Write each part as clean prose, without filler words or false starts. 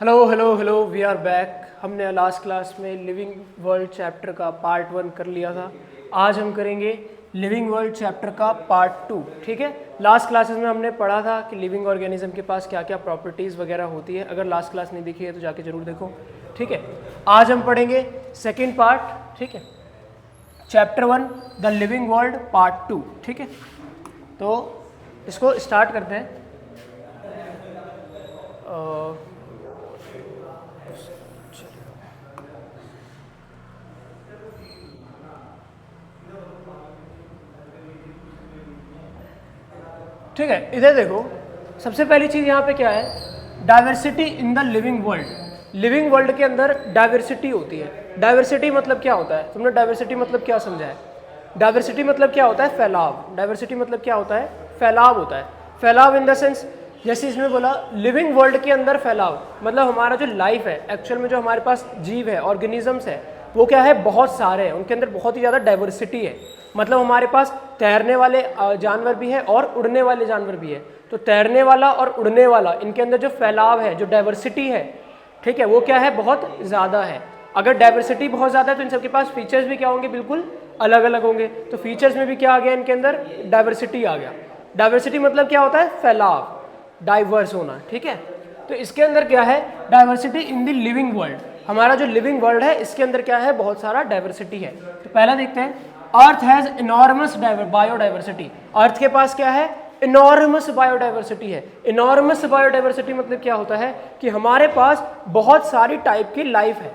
Hello hello hello, we are back. हमने last class में living world chapter का part 1 कर लिया था। आज हम करेंगे लिविंग वर्ल्ड चैप्टर का पार्ट 2। ठीक है, लास्ट क्लासेस में हमने पढ़ा था कि लिविंग ऑर्गेनिज्म के पास क्या क्या प्रॉपर्टीज़ वगैरह होती है। अगर लास्ट क्लास नहीं देखी है तो जाके ज़रूर देखो। ठीक है, आज हम पढ़ेंगे सेकेंड पार्ट। ठीक है, chapter 1 the living world part 2। ठीक है, तो इसको स्टार्ट करते हैं। ठीक है, इधर देखो, सबसे पहली चीज़ यहाँ पे क्या है, diversity in the living world. Living world के अंदर डाइवर्सिटी होती है। डाइवर्सिटी मतलब क्या होता है? तुमने डाइवर्सिटी मतलब क्या समझा है? डाइवर्सिटी मतलब क्या होता है? फैलाव। डाइवर्सिटी मतलब क्या होता है? फैलाव होता है। फैलाव इन द सेंस, जैसे इसमें बोला लिविंग वर्ल्ड के अंदर फैलाव, मतलब हमारा जो लाइफ है, एक्चुअल में जो हमारे पास जीव है, ऑर्गेनिजम्स है, वो क्या है, बहुत सारे हैं, उनके अंदर बहुत ही ज़्यादा डाइवर्सिटी है। मतलब हमारे पास तैरने वाले जानवर भी है और उड़ने वाले जानवर भी है। तो तैरने वाला और उड़ने वाला, इनके अंदर जो फैलाव है, जो डाइवर्सिटी है, ठीक है, वो क्या है, बहुत ज़्यादा है। अगर डाइवर्सिटी बहुत ज़्यादा है तो इन सबके पास फीचर्स भी क्या होंगे, बिल्कुल अलग अलग होंगे। तो फीचर्स में भी क्या आ गया, इनके अंदर डाइवर्सिटी आ गया। डाइवर्सिटी मतलब क्या होता है? फैलाव, डाइवर्स होना। ठीक है, तो इसके अंदर क्या है, diversity in the living world. हमारा जो लिविंग वर्ल्ड है, इसके अंदर क्या है, बहुत सारा डाइवर्सिटी है। तो पहला देखते हैं, अर्थ हैज इनॉर्मस बायोडाइवर्सिटी। अर्थ के पास क्या है, इनॉर्मस बायोडाइवर्सिटी है। इनॉर्मस बायोडाइवर्सिटी मतलब क्या होता है कि हमारे पास बहुत सारी टाइप की लाइफ है।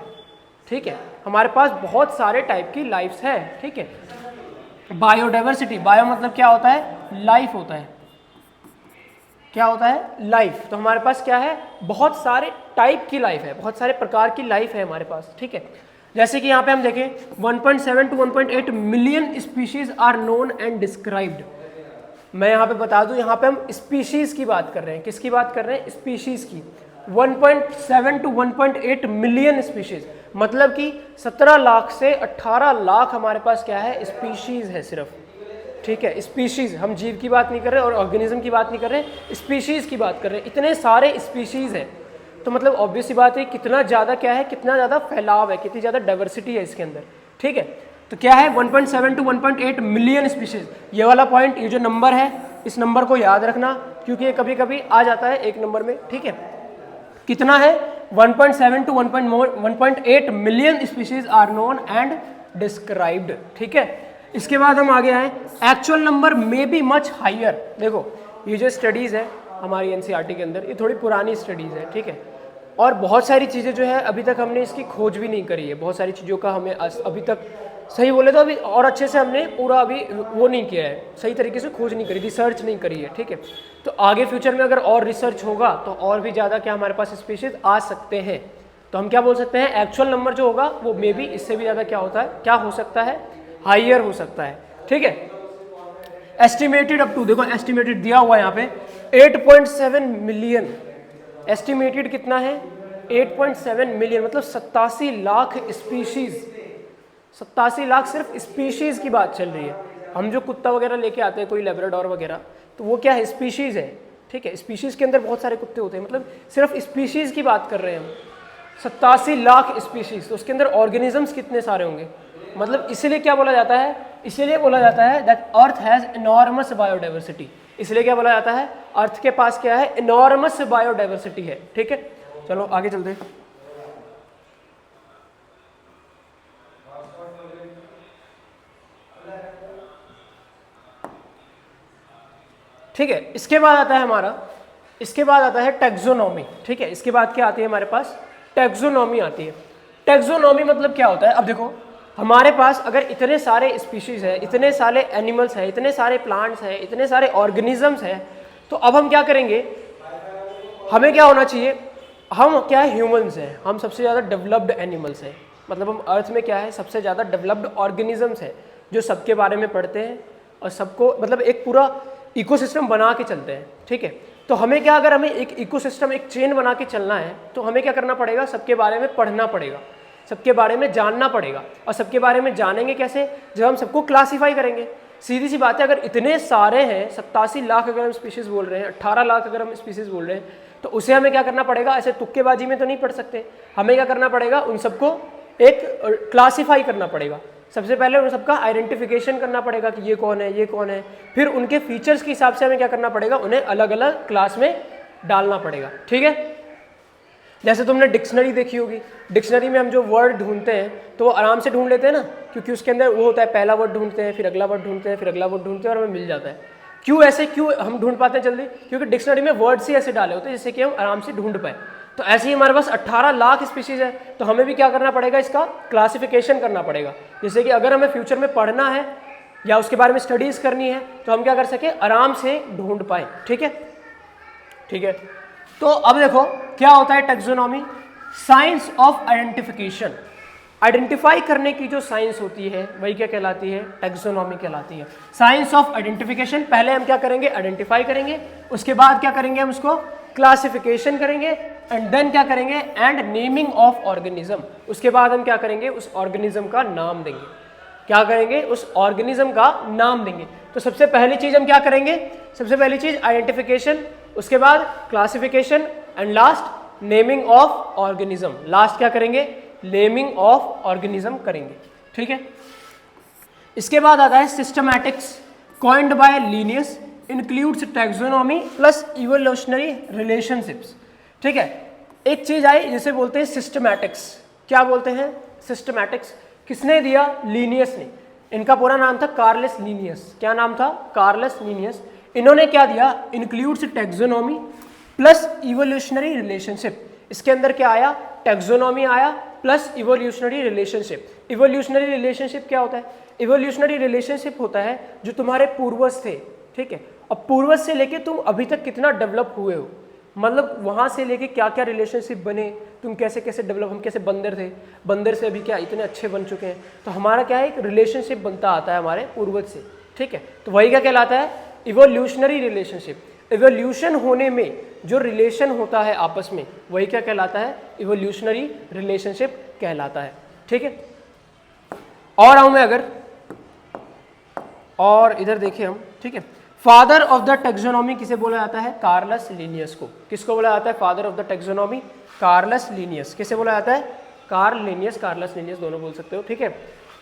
ठीक है, हमारे पास बहुत सारे टाइप की लाइफ्स है। ठीक है, बायोडाइवर्सिटी, बायो मतलब क्या होता है, लाइफ होता है। क्या होता है? लाइफ। तो हमारे पास क्या है, बहुत सारे टाइप की लाइफ है, बहुत सारे प्रकार की लाइफ है हमारे पास। ठीक है, जैसे कि यहाँ पे हम देखें 1.7 to 1.8 million species are known and described. मैं यहाँ पे बता दूं, यहाँ पे हम स्पीशीज की बात कर रहे हैं। किसकी बात कर रहे हैं? स्पीशीज की। 1.7 टू 1.8 मिलियन स्पीशीज, मतलब कि 17 लाख से 18 लाख हमारे पास क्या है, स्पीशीज है सिर्फ। ठीक है, स्पीशीज, हम जीव की बात नहीं कर रहे और ऑर्गेनिज्म की बात नहीं कर रहे, स्पीशीज की बात कर रहे हैं। इतने सारे स्पीशीज है, तो मतलब ऑब्वियस सी बात है, कितना ज़्यादा क्या है, कितना ज़्यादा फैलाव है, कितनी ज़्यादा डाइवर्सिटी है इसके अंदर। ठीक है, तो क्या है, 1.7 टू 1.8 मिलियन स्पीशीज। ये वाला पॉइंट, ये जो नंबर है, इस नंबर को याद रखना, क्योंकि ये कभी कभी आ जाता है एक नंबर में। ठीक है, कितना है, 1.7 to 1.8 million species are known and described. ठीक है, इसके बाद हम आगे आए, actual number may be much higher. देखो, ये जो स्टडीज़ है हमारी एनसीईआरटी के अंदर, ये थोड़ी पुरानी स्टडीज़ है। ठीक है, और बहुत सारी चीज़ें जो है अभी तक हमने इसकी खोज भी नहीं करी है। बहुत सारी चीज़ों का हमें अभी तक, सही बोले तो अभी और अच्छे से हमने पूरा अभी वो नहीं किया है, सही तरीके से खोज नहीं करी, रिसर्च नहीं करी है। ठीक है, तो आगे फ्यूचर में अगर और रिसर्च होगा तो और भी ज़्यादा क्या हमारे पास स्पीशीज आ सकते हैं। तो हम क्या बोल सकते हैं, एक्चुअल नंबर जो होगा वो मे बी इससे भी ज़्यादा क्या होता है, क्या हो सकता है, हाइयर हो सकता है। ठीक है, एस्टिमेटेड अप टू, देखो एस्टिमेटेड दिया हुआ है यहाँ पे 8.7 मिलियन। एस्टिमेटेड कितना है, 8.7 मिलियन, मतलब 87 लाख स्पीशीज। 87 लाख सिर्फ स्पीशीज की बात चल रही है। हम जो कुत्ता वगैरह लेके आते हैं, कोई लेब्राडोर वगैरह, तो वो क्या है, स्पीशीज है। ठीक है, स्पीशीज के अंदर बहुत सारे कुत्ते होते हैं, मतलब सिर्फ स्पीशीज की बात कर रहे हैं हम। 87 लाख स्पीशीज, तो उसके अंदर ऑर्गेनिजम्स कितने सारे होंगे। मतलब इसीलिए क्या बोला जाता है, इसीलिए बोला जाता है that earth has enormous biodiversity. इसलिए क्या बोला जाता है, अर्थ के पास क्या है, इनॉर्मस बायोडाइवर्सिटी है। ठीक है, चलो आगे चलते हैं। ठीक है, इसके बाद आता है हमारा, इसके बाद आता है टैक्सोनॉमी। ठीक है, इसके बाद क्या आती है हमारे पास, टैक्सोनॉमी आती है। टैक्सोनॉमी मतलब क्या होता है, अब देखो हमारे पास अगर इतने सारे स्पीशीज है, इतने सारे एनिमल्स है, इतने सारे प्लांट्स है, इतने सारे ऑर्गेनिजम्स है, तो अब हम क्या करेंगे, हमें क्या होना चाहिए, हम क्या है, ह्यूमंस हैं, हम सबसे ज़्यादा डेवलप्ड एनिमल्स हैं। मतलब हम अर्थ में क्या है, सबसे ज़्यादा डेवलप्ड ऑर्गेनिजम्स है, जो सबके बारे में पढ़ते हैं और सबको मतलब एक पूरा इकोसिस्टम बना के चलते हैं। ठीक है, तो हमें क्या, अगर हमें एक इकोसिस्टम, एक चेन बना के चलना है, तो हमें क्या करना पड़ेगा, सबके बारे में पढ़ना पड़ेगा, सबके बारे में जानना पड़ेगा। और सबके बारे में जानेंगे कैसे, जब हम सबको क्लासीफाई करेंगे। सीधी सी बात है, अगर इतने सारे हैं, 87 लाख अगर हम स्पीशीज बोल रहे हैं, 18 लाख अगर हम स्पीशीज बोल रहे हैं, तो उसे हमें क्या करना पड़ेगा, ऐसे तुक्केबाजी में तो नहीं पढ़ सकते, हमें क्या करना पड़ेगा, उन सबको एक क्लासीफाई करना पड़ेगा। सबसे पहले उन सबका आइडेंटिफिकेशन करना पड़ेगा कि ये कौन है, ये कौन है, फिर उनके फीचर्स के हिसाब से हमें क्या करना पड़ेगा, उन्हें अलग अलग क्लास में डालना पड़ेगा। ठीक है, जैसे तुमने डिक्शनरी देखी होगी, डिक्शनरी में हम जो वर्ड ढूंढते हैं तो वो आराम से ढूंढ लेते हैं ना, क्योंकि उसके अंदर वो होता है, पहला वर्ड ढूंढते हैं, फिर अगला वर्ड ढूंढते हैं, फिर अगला वर्ड ढूंढते हैं और हमें मिल जाता है। क्यों ऐसे, क्यों हम ढूंढ पाते हैं जल्दी, क्योंकि डिक्शनरी में वर्ड्स ही ऐसे डाले होते हैं जिससे कि हम आराम से ढूंढ पाए। तो ऐसे ही हमारे पास 18 लाख स्पीशीज है, तो हमें भी क्या करना पड़ेगा, इसका क्लासिफिकेशन करना पड़ेगा, जैसे कि अगर हमें फ्यूचर में पढ़ना है या उसके बारे में स्टडीज करनी है तो हम क्या कर सके, आराम से ढूंढ पाए। ठीक है, ठीक है। तो अब देखो क्या होता है taxonomy, science of identification. Identify करने की जो साइंस होती है वही क्या कहलाती है, टैक्सोनॉमी कहलाती है। साइंस ऑफ आइडेंटिफिकेशन, पहले हम क्या करेंगे, आइडेंटिफाई करेंगे, उसके बाद क्या करेंगे, हम उसको क्लासिफिकेशन करेंगे, एंड देन क्या करेंगे, एंड नेमिंग ऑफ ऑर्गेनिज्म। उसके बाद हम क्या करेंगे, उस ऑर्गेनिज्म का नाम देंगे। क्या करेंगे, उस ऑर्गेनिज्म का नाम देंगे। तो सबसे पहली चीज हम क्या करेंगे, सबसे पहली चीज आइडेंटिफिकेशन, उसके बाद classification and last naming of organism. Last क्या करेंगे, नेमिंग ऑफ ऑर्गेनिज्म करेंगे। ठीक है, इसके बाद आता है systematics, coined by Linnaeus, includes taxonomy plus evolutionary relationships. ठीक है, एक चीज आई जिसे बोलते हैं सिस्टमैटिक्स। क्या बोलते हैं, सिस्टमैटिक्स। किसने दिया, लीनियस ने। इनका पूरा नाम था कार्लस लीनियस। क्या नाम था, कार्लस लीनियस। इन्होंने क्या दिया, includes taxonomy plus evolutionary relationship. इसके अंदर क्या आया, टैक्सोनॉमी आया plus evolutionary relationship. Evolutionary relationship क्या होता है, इवोल्यूशनरी रिलेशनशिप होता है जो तुम्हारे पूर्वज थे। ठीक है, अब पूर्वज से लेके तुम अभी तक कितना डेवलप हुए हो, मतलब वहां से लेके क्या क्या रिलेशनशिप बने, तुम कैसे कैसे डेवलप, हम कैसे बंदर थे, बंदर से अभी क्या इतने अच्छे बन चुके हैं। तो हमारा क्या है, एक रिलेशनशिप बनता आता है हमारे पूर्वज से। ठीक है, तो वही क्या कहलाता है, इवोल्यूशनरी रिलेशनशिप। इवोल्यूशन होने में जो रिलेशन होता है आपस में वही क्या कहलाता है, इवोल्यूशनरी रिलेशनशिप कहलाता है। ठीक है, और आऊं मैं अगर, और इधर देखिए हम। ठीक है, फादर ऑफ द टैक्सोनॉमी किसे बोला जाता है, कार्लस लीनियस को। किसको बोला जाता है, father of the taxonomy, Carolus Linnaeus. किसे बोला जाता है, कार्ल लीनियस, कार्लस लीनियस दोनों बोल सकते हो। ठीक है,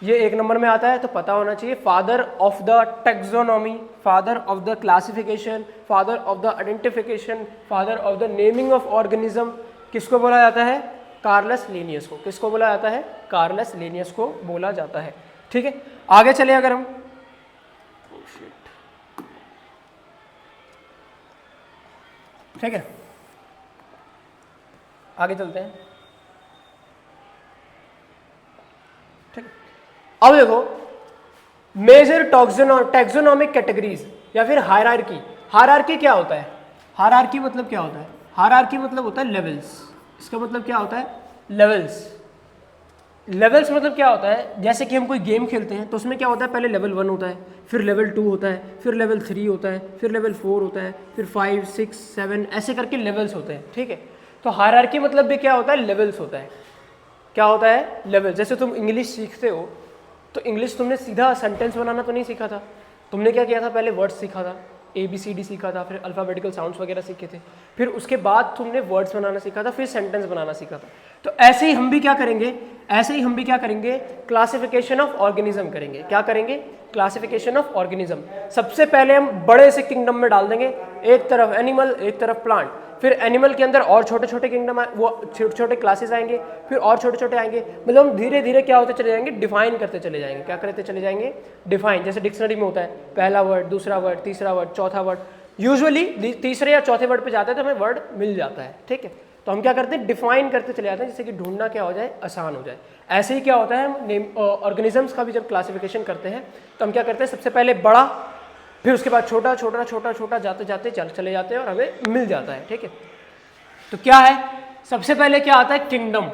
ये एक नंबर में आता है तो पता होना चाहिए। Father of the taxonomy, father of the classification, father of the identification, father of the naming of organism, किसको बोला जाता है, कार्लस लीनियस को। किसको बोला जाता है, कार्लस लीनियस को बोला जाता है। ठीक है, आगे चले अगर हम, ठीक है आगे चलते हैं। ठीक, अब देखो मेजर टैक्सोनॉमिक कैटेगरीज या फिर हायरार्की। हायरार्की क्या होता है, हायरार्की मतलब क्या होता है, हायरार्की मतलब होता है लेवल्स। इसका मतलब क्या होता है, लेवल्स। लेवल्स मतलब क्या होता है, जैसे कि हम कोई गेम खेलते हैं तो उसमें क्या होता है, पहले लेवल 1 होता है, फिर लेवल 2 होता है, फिर लेवल 3 होता है, फिर लेवल 4 होता है, फिर 5, 6, 7 ऐसे करके लेवल्स होते हैं। ठीक है, तो हायरार्की मतलब भी क्या होता है, लेवल्स होता है। क्या होता है, लेवल। जैसे तुम इंग्लिश सीखते हो तो इंग्लिश तुमने सीधा सेंटेंस बनाना तो नहीं सीखा था, तुमने क्या किया था, पहले वर्ड्स सीखा था, ABCD सीखा था, फिर अल्फ़ाबेटिकल साउंड्स वगैरह सीखे थे, फिर उसके बाद तुमने वर्ड्स बनाना सीखा था, फिर सेंटेंस बनाना सीखा था। तो ऐसे ही हम भी क्या करेंगे, ऐसे ही हम भी क्या करेंगे, क्लासिफिकेशन ऑफ ऑर्गेनिज्म करेंगे। क्या करेंगे, क्लासिफिकेशन ऑफ ऑर्गेनिज्म। सबसे पहले हम बड़े से किंगडम में डाल देंगे, एक तरफ एनिमल, एक तरफ प्लांट, फिर एनिमल के अंदर और छोटे छोटे किंगडम, वो छोटे छोटे क्लासेस आएंगे, फिर और छोटे छोटे आएंगे। मतलब हम धीरे धीरे क्या होते चले जाएंगे, डिफाइन करते चले जाएंगे। क्या करते चले जाएंगे, डिफाइन। जैसे डिक्शनरी में होता है, पहला वर्ड, दूसरा वर्ड, तीसरा वर्ड, चौथा वर्ड। यूजुअली तीसरे या चौथे वर्ड पे जाते हैं तो हमें वर्ड मिल जाता है। ठीक है, तो हम क्या करते हैं, डिफाइन करते चले जाते हैं, जिससे कि ढूंढना क्या हो जाए, आसान हो जाए। ऐसे ही क्या होता है, हम ऑर्गेनिजम्स का भी जब क्लासिफिकेशन करते हैं तो हम क्या करते हैं, सबसे पहले बड़ा, फिर उसके बाद छोटा छोटा छोटा छोटा जाते जाते चले जाते हैं और हमें मिल जाता है। ठीक है, तो क्या है, सबसे पहले क्या आता है, किंगडम।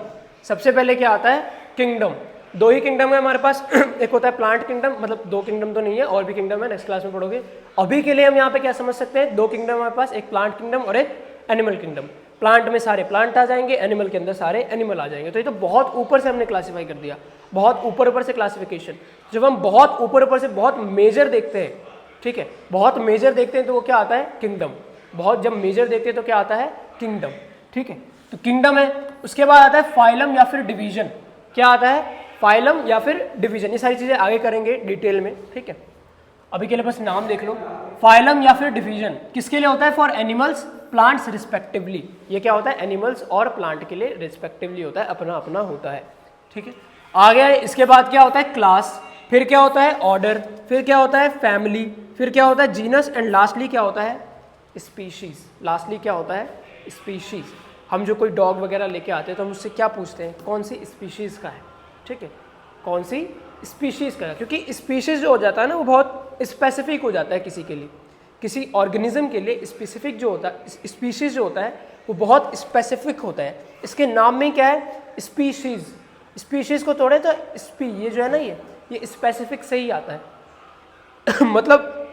सबसे पहले क्या आता है, किंगडम। दो ही किंगडम है हमारे पास, एक होता है प्लांट किंगडम, मतलब दो किंगडम तो नहीं है, और भी किंगडम है, नेक्स्ट क्लास में पढ़ोगे। अभी के लिए हम यहाँ पे क्या समझ सकते हैं, दो किंगडम हमारे पास, एक प्लांट किंगडम और एक एनिमल किंगडम। प्लांट में सारे प्लांट आ जाएंगे, एनिमल के अंदर सारे एनिमल आ जाएंगे। तो ये तो बहुत ऊपर से हमने क्लासीफाई कर दिया, बहुत ऊपर से क्लासिफिकेशन। जब हम बहुत ऊपर से बहुत मेजर देखते हैं, ठीक है, बहुत मेजर देखते हैं तो वो क्या आता है, किंगडम। बहुत जब मेजर देखते हैं तो क्या आता है, किंगडम, ठीक है। तो किंगडम है, उसके बाद आता है फाइलम या फिर डिवीजन। क्या आता है, फाइलम या फिर डिवीजन। ये सारी चीजें आगे करेंगे डिटेल में, ठीक है। अभी के लिए बस नाम देख लो। फाइलम या फिर डिवीजन किसके लिए होता है, फॉर एनिमल्स प्लांट्स रिस्पेक्टिवली। ये क्या होता है, एनिमल्स और प्लांट के लिए रिस्पेक्टिवली होता है, अपना अपना होता है, ठीक है। आगे इसके बाद क्या होता है, क्लास, फिर क्या होता है, ऑर्डर, फिर क्या होता है, फैमिली, फिर क्या होता है, जीनस, एंड लास्टली क्या होता है, स्पीशीज। लास्टली क्या होता है, स्पीशीज। हम जो कोई डॉग वगैरह लेके आते हैं तो हम उससे क्या पूछते हैं, कौन सी स्पीशीज का है, ठीक है, कौन सी स्पीशीज का है। क्योंकि स्पीशीज जो हो जाता है ना वो बहुत स्पेसिफिक हो जाता है किसी के लिए, किसी ऑर्गेनिज्म के लिए स्पेसिफिक जो होता है, स्पीशीज जो होता है वो बहुत स्पेसिफिक होता है। इसके नाम में क्या है, स्पीशीज। स्पीशीज को तोड़े तो ये जो है ना ये स्पेसिफिक से ही आता है मतलब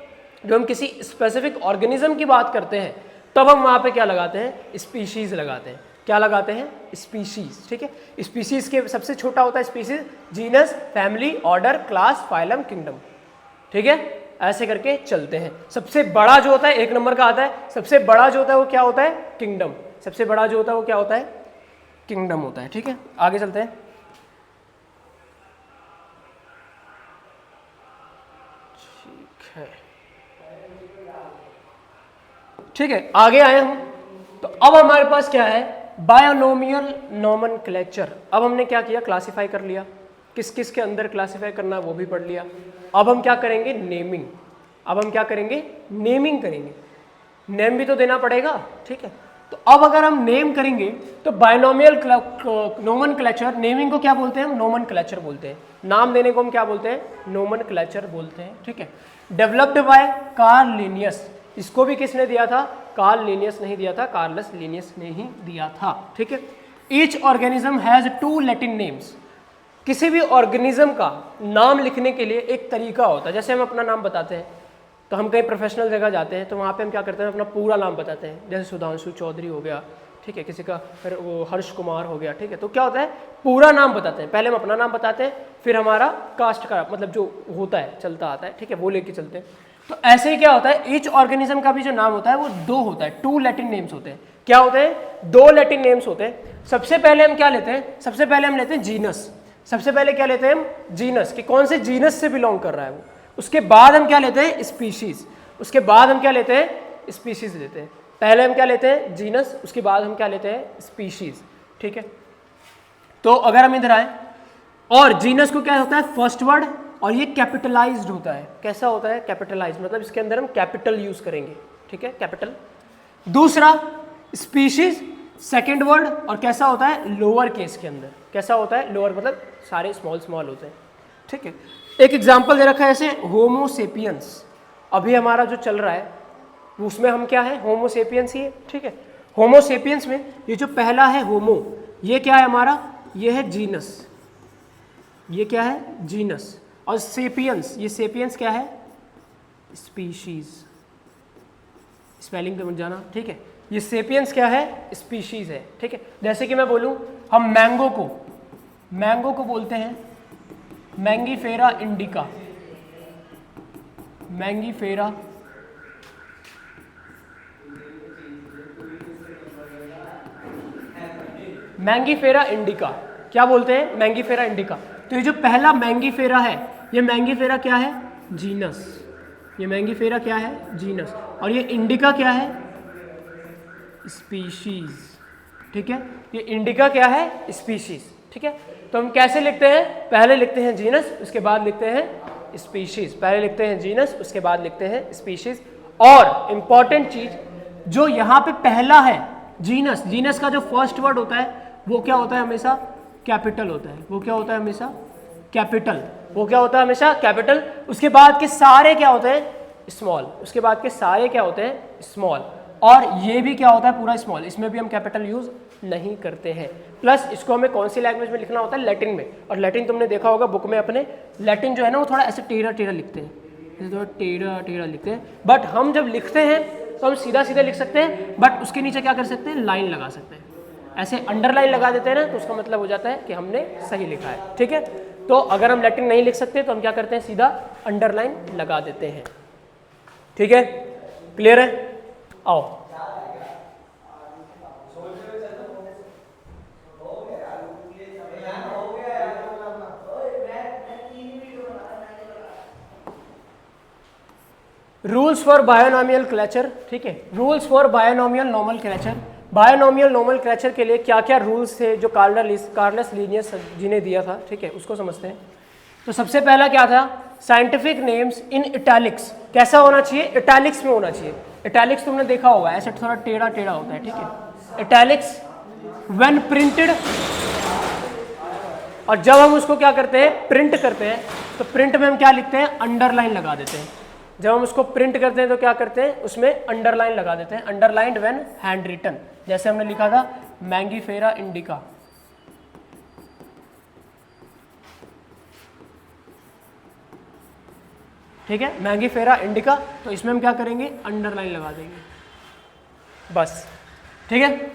जब हम किसी स्पेसिफिक ऑर्गेनिज्म की बात करते हैं तब हम वहाँ पे क्या लगाते हैं, स्पीशीज लगाते हैं। क्या लगाते हैं, स्पीशीज, ठीक है। स्पीशीज के सबसे छोटा होता है species, genus, family, order, class, phylum, kingdom, ठीक है। ऐसे करके चलते हैं। सबसे बड़ा जो होता है 1 नंबर का आता है, सबसे बड़ा जो होता है वो क्या होता है, किंगडम। सबसे बड़ा जो होता है वो क्या होता है, किंगडम होता है, ठीक है। आगे चलते हैं। ठीक है, आगे आए हम। तो अब हमारे पास क्या है, बायोनोमियल नोमेनक्लेचर। अब हमने क्या किया, क्लासिफाई कर लिया, किस किस के अंदर क्लासिफाई करना है वो भी पढ़ लिया। अब हम क्या करेंगे, नेमिंग। अब हम क्या करेंगे, नेमिंग करेंगे। नेम भी तो देना पड़ेगा, ठीक है। तो अब अगर हम नेम करेंगे तो बायोनोमियल नोमेनक्लेचर, नेमिंग को क्या बोलते हैं हम, नोमेनक्लेचर बोलते हैं। नाम देने को हम क्या बोलते हैं, नोमेनक्लेचर बोलते हैं, ठीक है। Developed by Karl Linnaeus. इसको भी किसने दिया था, कार्ल लिनियस नहीं दिया था, कार्लस लिनियस ने ही दिया था, ठीक है। Each organism has 2 Latin names. किसी भी ऑर्गेनिज्म का नाम लिखने के लिए एक तरीका होता है। जैसे हम अपना नाम बताते हैं तो हम कहीं प्रोफेशनल जगह जाते हैं तो वहाँ पे हम क्या करते हैं, अपना पूरा नाम बताते हैं। जैसे सुधांशु चौधरी हो गया, ठीक है, किसी का फिर वो हर्ष कुमार हो गया, ठीक है। तो क्या होता है, पूरा नाम बताते हैं। पहले हम अपना नाम बताते हैं, फिर हमारा कास्ट का मतलब जो होता है चलता आता है, ठीक है, वो लेके चलते हैं। तो ऐसे ही क्या होता है, ईच ऑर्गेनिज्म का भी जो नाम होता है वो 2 होता है, 2 लैटिन नेम्स होते हैं। क्या होते हैं, 2 लैटिन नेम्स होते हैं। सबसे पहले हम क्या लेते हैं, सबसे पहले हम लेते हैं जीनस। सबसे पहले क्या लेते हैं हम, जीनस, कि कौन से जीनस से बिलोंग कर रहा है वो। उसके बाद हम क्या लेते हैं, स्पीशीज। उसके बाद हम क्या लेते हैं, स्पीशीज लेते हैं। पहले हम क्या लेते हैं, जीनस, उसके बाद हम क्या लेते हैं, स्पीशीज, ठीक है। तो अगर हम इधर आए, और जीनस को क्या होता है, फर्स्ट वर्ड, और ये कैपिटलाइज्ड होता है। कैसा होता है, कैपिटलाइज्ड, मतलब इसके अंदर हम कैपिटल यूज करेंगे, ठीक है, कैपिटल। दूसरा स्पीशीज, सेकेंड वर्ड, और कैसा होता है, लोअर केस के अंदर। कैसा होता है, लोअर मतलब सारे स्मॉल होते हैं, ठीक है। एक एग्जाम्पल दे रखा है ऐसे, होमोसेपियंस। अभी हमारा जो चल रहा है उसमें हम क्या है, होमोसेपियंस ही है, ठीक है। होमोसेपियंस में ये जो पहला है होमो, ये क्या है हमारा, ये है जीनस, ये क्या है, जीनस। और सेपियंस, ये सेपियंस क्या है, स्पीशीज। स्पेलिंग पे मत जाना, ठीक है। ये सेपियंस क्या है, स्पीशीज है, ठीक है। जैसे कि मैं बोलूं, हम मैंगो को बोलते हैं मैंगीफेरा इंडिका। मैंगीफेरा इंडिका क्या बोलते हैं, मैंगीफेरा इंडिका। तो ये जो पहला मैंगीफेरा है, ये मैंगीफेरा क्या है, जीनस। ये मैंगीफेरा क्या है, जीनस। और ये इंडिका क्या है, स्पीशीज, ठीक है। ये इंडिका क्या है, स्पीशीज, ठीक है। तो हम कैसे लिखते हैं, पहले लिखते हैं जीनस, उसके बाद लिखते हैं स्पीशीज। पहले लिखते हैं जीनस, उसके बाद लिखते हैं स्पीशीज। और इंपॉर्टेंट चीज, जो यहाँ पे पहला है जीनस, जीनस का जो फर्स्ट वर्ड होता है वो क्या होता है, हमेशा कैपिटल होता है। वो क्या होता है, हमेशा कैपिटल। वो क्या होता है, हमेशा कैपिटल। उसके बाद के सारे क्या होते हैं, स्मॉल। उसके बाद के सारे क्या होते हैं, स्मॉल। और ये भी क्या होता है, पूरा स्मॉल। इसमें भी हम कैपिटल यूज नहीं करते हैं। प्लस इसको हमें कौन सी लैंग्वेज में लिखना होता है, लैटिन में। और लैटिन तुमने देखा होगा बुक में अपने, लैटिन जो है ना वो थोड़ा ऐसे टेढ़ा लिखते हैं, थोड़ा टेढ़ा लिखते हैं। बट हम जब लिखते हैं तो हम सीधा सीधा लिख सकते हैं, बट उसके नीचे क्या कर सकते हैं, लाइन लगा सकते हैं। ऐसे अंडरलाइन लगा देते हैं ना, तो उसका मतलब हो जाता है कि हमने सही लिखा है। ठीक है, तो अगर हम लैटिन नहीं लिख सकते तो हम क्या करते हैं, सीधा अंडरलाइन लगा देते हैं। ठीक है, क्लियर है? आओ, रूल्स फॉर बायोनॉमियल क्लेचर। ठीक है, rules for binomial nomenclature. Binomial nomenclature के लिए क्या क्या रूल्स थे जो कार्लस लीनियस जी ने दिया था। ठीक है, उसको समझते हैं। तो सबसे पहला क्या था, साइंटिफिक नेम्स इन इटैलिक्स। कैसा होना चाहिए, इटैलिक्स में होना चाहिए। इटैलिक्स तुमने देखा होगा, ऐसे थोड़ा टेढ़ा टेढ़ा होता है। ठीक है, इटैलिक्स व्हेन प्रिंटेड, और जब हम उसको क्या करते हैं, प्रिंट करते हैं, तो प्रिंट में हम क्या लिखते हैं, अंडरलाइन लगा देते हैं। जब हम उसको प्रिंट करते हैं तो क्या करते हैं, उसमें अंडरलाइन लगा देते हैं, अंडरलाइंड व्हेन हैंड रिटन। जैसे हमने लिखा था मैंगीफेरा इंडिका। ठीक है, मैंगीफेरा इंडिका, तो इसमें हम क्या करेंगे, अंडरलाइन लगा देंगे बस। ठीक है,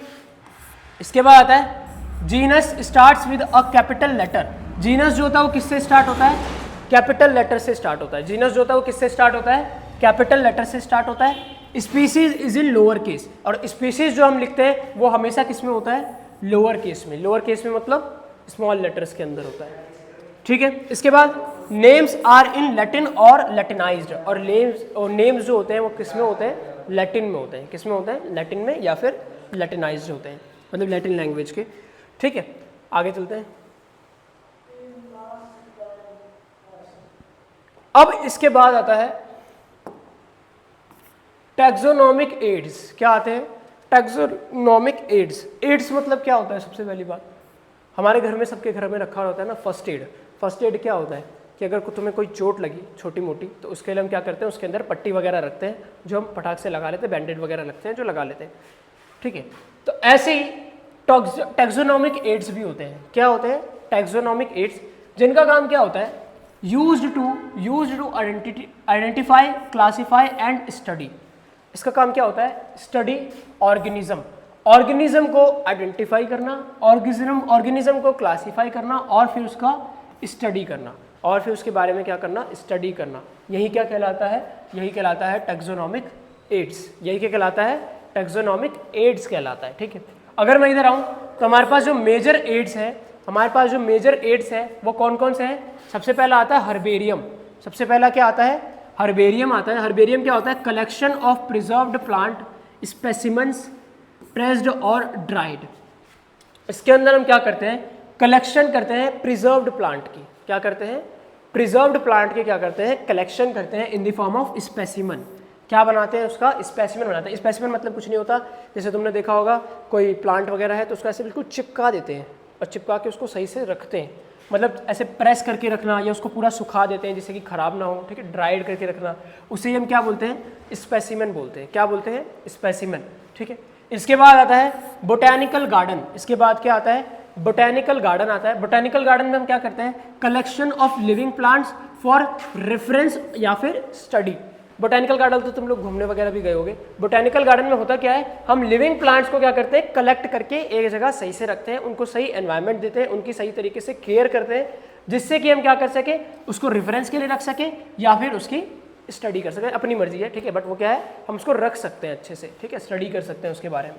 इसके बाद आता है genus starts with a capital letter. Genus जो होता है वो किससे स्टार्ट होता है, कैपिटल लेटर से स्टार्ट होता है। जीनस जो होता है वो किससे स्टार्ट होता है, कैपिटल लेटर से स्टार्ट होता है। Species is in lower case, और स्पीसीज जो हम लिखते हैं वो हमेशा किस में होता है, लोअर केस में। लोअर केस में मतलब स्मॉल लेटर्स के अंदर होता है। ठीक है, इसके बाद नेम्स आर इन लैटिन और लैटिनाइज्ड, और नेम्स जो होते हैं वो किस में होते हैं, लैटिन में होते हैं। किस में होते हैं, लैटिन में, या फिर लैटिनाइज्ड होते हैं, मतलब लैटिन लैंग्वेज के। ठीक है, आगे चलते हैं। अब इसके बाद आता है टैक्सोनॉमिक एड्स। क्या आते हैं, टैक्सोनॉमिक एड्स। एड्स मतलब क्या होता है, सबसे पहली बात, हमारे घर में, सबके घर में रखा होता है ना फर्स्ट एड। फर्स्ट एड क्या होता है कि अगर तुम्हें कोई चोट लगी छोटी मोटी, तो उसके लिए हम क्या करते हैं, उसके अंदर पट्टी वगैरह रखते हैं, जो हम फटाक से लगा लेते हैं, बैंडेड वगैरह लगते हैं जो लगा लेते हैं। ठीक है, तो ऐसे ही टैक्सोनॉमिक एड्स भी होते हैं। क्या होते हैं, टैक्सोनॉमिक एड्स, जिनका काम क्या होता है, used to identify, classify and study. इसका काम क्या होता है, स्टडी ऑर्गेनिज्म को आइडेंटिफाई करना, ऑर्गेनिज्म को क्लासीफाई करना, और फिर उसका स्टडी करना, और फिर उसके बारे में क्या करना, स्टडी करना। यही क्या कहलाता है, यही कहलाता है टैक्सोनॉमिक एड्स। यही क्या कहलाता है, टैक्सोनॉमिक एड्स कहलाता है। ठीक है, अगर मैं इधर आऊँ तो हमारे पास जो मेजर एड्स है, वो कौन कौन से हैं। सबसे पहला आता है हर्बेरियम। सबसे पहला क्या आता है, हर्बेरियम आता है। हर्बेरियम क्या होता है, collection of preserved plant specimens pressed और ड्राइड। इसके अंदर हम क्या करते हैं, कलेक्शन करते हैं प्रिजर्व्ड प्लांट की। क्या करते हैं, प्रिजर्व्ड प्लांट के क्या करते हैं, कलेक्शन करते हैं in the form of specimen. क्या बनाते हैं, उसका स्पेसिमन बनाते हैं। स्पेसिमन मतलब कुछ नहीं होता, जैसे तुमने देखा होगा कोई प्लांट वगैरह है तो उसको ऐसे बिल्कुल चिपका देते हैं, और चिपका के उसको सही से रखते हैं, मतलब ऐसे प्रेस करके रखना, या उसको पूरा सुखा देते हैं जिससे कि खराब ना हो। ठीक है, ड्राइड करके रखना, उसे हम क्या बोलते हैं, स्पेसिमन बोलते हैं। क्या बोलते हैं, स्पेसिमन। ठीक है, इसके बाद आता है बोटैनिकल गार्डन। इसके बाद क्या आता है, बोटैनिकल गार्डन आता है। बोटैनिकल गार्डन में हम क्या करते हैं, collection of living plants for reference या फिर स्टडी। बोटैनिकल गार्डन तो तुम लोग घूमने वगैरह भी गए होगे। बोटैनिकल गार्डन में होता क्या है, हम लिविंग प्लांट्स को क्या करते हैं, कलेक्ट करके एक जगह सही से रखते हैं, उनको सही एनवायरनमेंट देते हैं, उनकी सही तरीके से केयर करते हैं, जिससे कि हम क्या कर सके, उसको रेफरेंस के लिए रख सके या फिर उसकी स्टडी कर सकें। अपनी मर्जी है, ठीक है, बट वो क्या है, हम उसको रख सकते हैं अच्छे से। ठीक है, स्टडी कर सकते हैं उसके बारे में।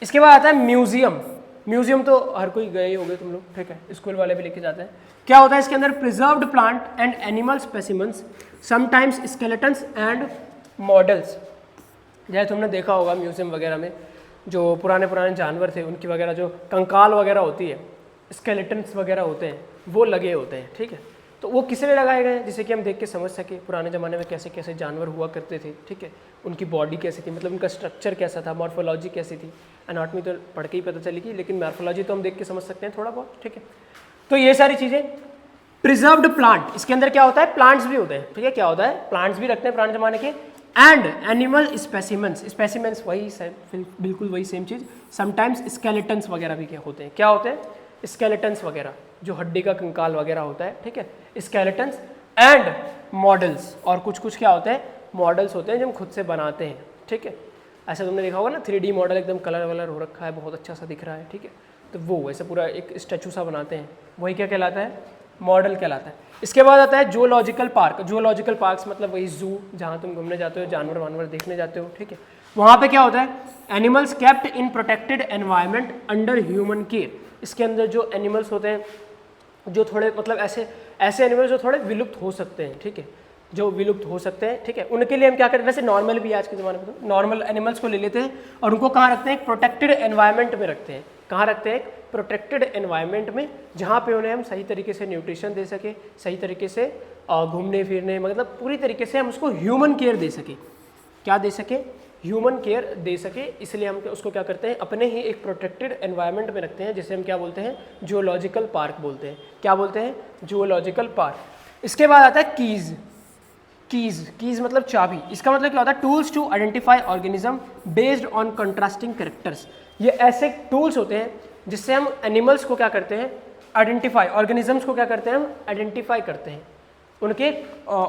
इसके बाद आता है म्यूजियम। म्यूजियम तो हर कोई गए होंगे तुम लोग, ठीक है, स्कूल वाले भी लेके जाते हैं। क्या होता है इसके अंदर, preserved plant and animal specimens, sometimes skeletons and models. जैसे तुमने देखा होगा म्यूजियम वगैरह में जो पुराने जानवर थे, उनकी वगैरह जो कंकाल वगैरह होती है, स्केलेटन्स वगैरह होते हैं, वो लगे होते हैं। ठीक है, तो वो किस लिए लगाए गए हैं, जिससे कि हम देख के समझ सके पुराने ज़माने में कैसे कैसे जानवर हुआ करते थे। ठीक है, उनकी बॉडी कैसी थी, मतलब उनका स्ट्रक्चर कैसा था, मॉर्फोलॉजी कैसी थी। एनाटॉमी तो पढ़ के ही पता चलेगी, लेकिन मॉर्फोलॉजी तो हम देख के समझ सकते हैं थोड़ा बहुत। ठीक है, तो ये सारी चीज़ें। प्रिजर्व्ड प्लांट, इसके अंदर क्या होता है, प्लांट्स भी होते हैं। ठीक है, क्या होता है, प्लांट्स भी रखते हैं पुराने ज़माने के। एंड एनिमल स्पेसिमेंस, स्पेसिमेंस वही बिल्कुल वही सेम चीज़। समटाइम्स स्केलेटन्स वगैरह भी क्या होते हैं, क्या होते हैं, स्केलेटन्स वगैरह, जो हड्डी का कंकाल वगैरह होता है। ठीक है, स्केलेटन्स एंड मॉडल्स, और कुछ कुछ क्या होते हैं, मॉडल्स होते हैं जो हम खुद से बनाते हैं। ठीक है। ऐसा तुमने देखा होगा ना 3D मॉडल एकदम कलर वलर हो रखा है, बहुत अच्छा सा दिख रहा है, ठीक है। तो वो वैसे पूरा एक स्टैचू सा बनाते हैं, वही क्या कहलाता है, मॉडल कहलाता है। इसके बाद आता है जूलॉजिकल पार्क। जूलॉजिकल पार्क्स मतलब वही जू, जहाँ तुम घूमने जाते हो, जानवर वानवर देखने जाते हो, ठीक है। वहाँ पे क्या होता है, animals kept in protected environment under human care. इसके अंदर जो एनिमल्स होते हैं, जो थोड़े मतलब ऐसे एनिमल्स जो थोड़े विलुप्त हो सकते हैं, ठीक है, जो विलुप्त हो सकते हैं, ठीक है, उनके लिए हम क्या करते हैं, वैसे नॉर्मल भी आज के ज़माने में तो नॉर्मल एनिमल्स को ले लेते हैं और उनको कहाँ रखते हैं, प्रोटेक्टेड एनवायरनमेंट में रखते हैं। कहाँ रखते हैं, प्रोटेक्टेड एनवायरनमेंट में, जहाँ पे उन्हें हम सही तरीके से न्यूट्रिशन दे सके, सही तरीके से घूमने फिरने, मतलब पूरी तरीके से हम उसको ह्यूमन केयर दे सके। क्या दे सके, ह्यूमन केयर दे सके। इसलिए हम उसको क्या करते हैं, अपने ही एक प्रोटेक्टेड एनवायरनमेंट में रखते हैं, जिसे हम क्या बोलते हैं, जूलॉजिकल पार्क बोलते हैं। क्या बोलते हैं, जूलॉजिकल पार्क। इसके बाद आता है कीज़। कीज़ मतलब चाबी। इसका मतलब क्या होता है, tools to identify organism based on contrasting characters. ये ऐसे टूल्स होते हैं जिससे हम एनिमल्स को क्या करते हैं, आइडेंटिफाई, ऑर्गेनिजम्स को क्या करते हैं, हम आइडेंटिफाई करते हैं उनके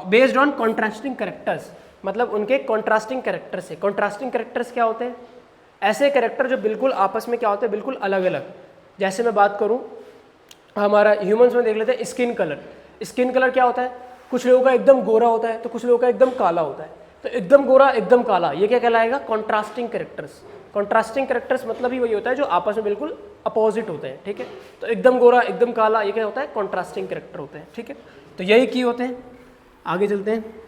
बेस्ड ऑन कॉन्ट्रास्टिंग कैरेक्टर्स, मतलब उनके कॉन्ट्रास्टिंग कैरेक्टर से। कॉन्ट्रास्टिंग कैरेक्टर्स क्या होते हैं, ऐसे कैरेक्टर जो बिल्कुल आपस में क्या होते हैं, बिल्कुल अलग अलग। जैसे मैं बात करूं, हमारा ह्यूमंस में देख लेते हैं स्किन कलर। स्किन कलर क्या होता है, कुछ लोगों का एकदम गोरा होता है तो कुछ लोगों का एकदम काला होता है। तो एकदम गोरा एकदम काला, ये क्या कहलाएगा, कॉन्ट्रास्टिंग कैरेक्टर्स। कॉन्ट्रास्टिंग कैरेक्टर्स मतलब ही वही होता है जो आपस में बिल्कुल अपोजिट होते हैं, ठीक है। तो एकदम गोरा एकदम काला, ये क्या होता है, कॉन्ट्रास्टिंग कैरेक्टर होते हैं, ठीक है। तो यही की होते हैं। आगे चलते हैं।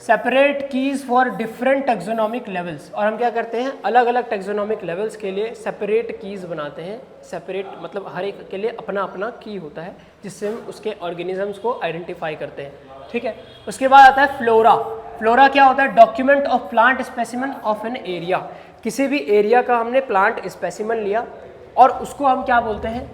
Separate keys for different taxonomic levels. और हम क्या करते हैं, अलग अलग टेक्सोनॉमिक लेवल्स के लिए सेपरेट कीज बनाते हैं। सेपरेट मतलब हर एक के लिए अपना अपना की होता है, जिससे हम उसके ऑर्गेनिजम्स को आइडेंटिफाई करते हैं, ठीक है। उसके बाद आता है फ्लोरा। फ्लोरा क्या होता है, document of plant specimen of an area. किसी भी एरिया का हमने प्लांट स्पेसिमेन लिया और उसको हम क्या बोलते हैं,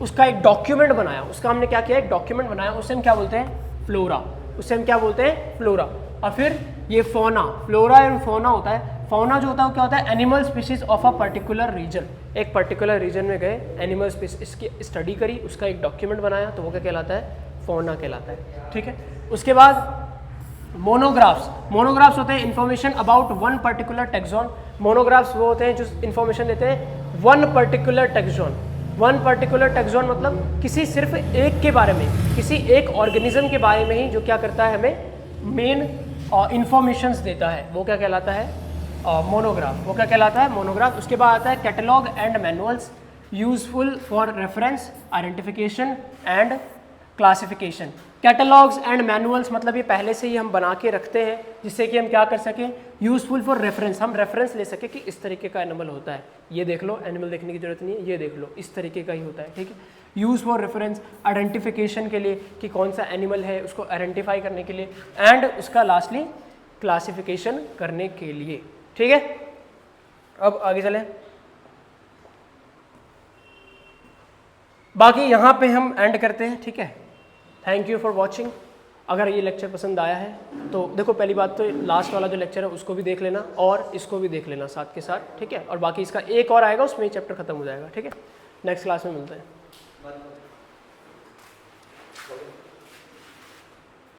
उसका एक डॉक्यूमेंट बनाया, उसका हमने क्या किया, एक डॉक्यूमेंट बनाया, उसे हम क्या बोलते हैं, फ्लोरा। उसे हम क्या बोलते हैं, फ्लोरा। और फिर ये फौना, फ्लोरा एंड फौना होता है। फौना जो होता है वो क्या होता है, animal species of a particular region. एक पर्टिकुलर रीजन में गए, एनिमल स्पीशीज इसकी स्टडी करी, उसका एक डॉक्यूमेंट बनाया, तो वो क्या कहलाता है, फौना कहलाता है, ठीक है। उसके बाद मोनोग्राफ्स। मोनोग्राफ्स होते हैं information about one particular tax on. Monographs वो होते हैं जो इंफॉर्मेशन देते हैं one particular tax on. One particular tax on मतलब किसी सिर्फ एक के बारे में, किसी एक ऑर्गेनिज्म के बारे में ही जो क्या करता है, हमें मेन इंफॉर्मेशंस देता है, वो क्या कहलाता है, मोनोग्राफ। वो क्या कहलाता है, मोनोग्राफ। उसके बाद आता है catalogue and manuals useful for reference, identification and classification. Catalogues and manuals मतलब ये पहले से ही हम बना के रखते हैं, जिससे कि हम क्या कर सकें, यूजफुल फॉर रेफरेंस, हम रेफरेंस ले सके कि इस तरीके का एनिमल होता है, ये देख लो, एनिमल देखने की जरूरत नहीं है, ये देख लो, इस तरीके का ही होता है, ठीक है। यूज़ फॉर रेफरेंस, आइडेंटिफिकेशन के लिए कि कौन सा एनिमल है उसको आइडेंटिफाई करने के लिए, एंड उसका लास्टली क्लासिफिकेशन करने के लिए, ठीक है। अब आगे चलें। बाकी यहाँ पे हम एंड करते हैं, ठीक है। Thank you for watching. अगर ये लेक्चर पसंद आया है तो देखो, पहली बात तो लास्ट वाला जो लेक्चर है उसको भी देख लेना और इसको भी देख लेना साथ के साथ, ठीक है। और बाकी इसका एक और आएगा, उसमें चैप्टर खत्म हो जाएगा, ठीक है। नेक्स्ट क्लास में मिलते हैं।